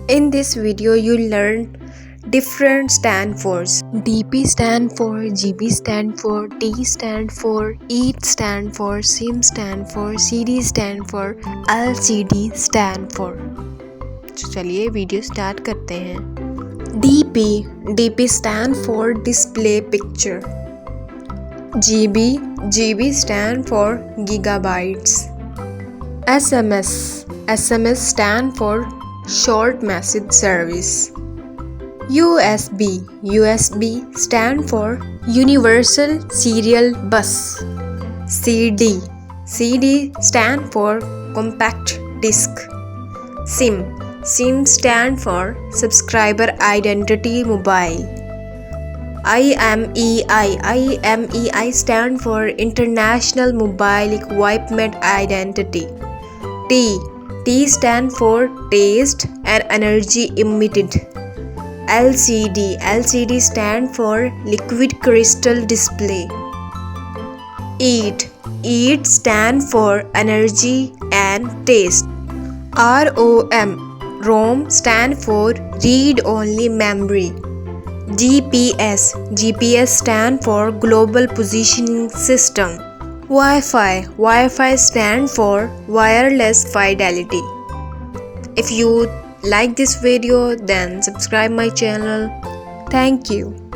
In this video, you'll learn different stand fors. DP stand for, GB stand for, T stand for, EAT stand for, SIM stand for, CD stand for, LCD stand for. तो चलिए video start करते हैं। DP stand for display picture. GB stand for gigabytes. SMS stand for short message service. USB stand for universal serial bus. CD stand for compact disc. SIM stand for subscriber identity mobile. IMEI stand for international mobile equipment identity. T stand for taste and energy emitted. LCD stand for liquid crystal display. EAT stand for energy and taste. ROM stand for read only memory. GPS stand for global positioning system. Wi-Fi stand for wireless fidelity. If you like this video, then subscribe my channel. Thank you.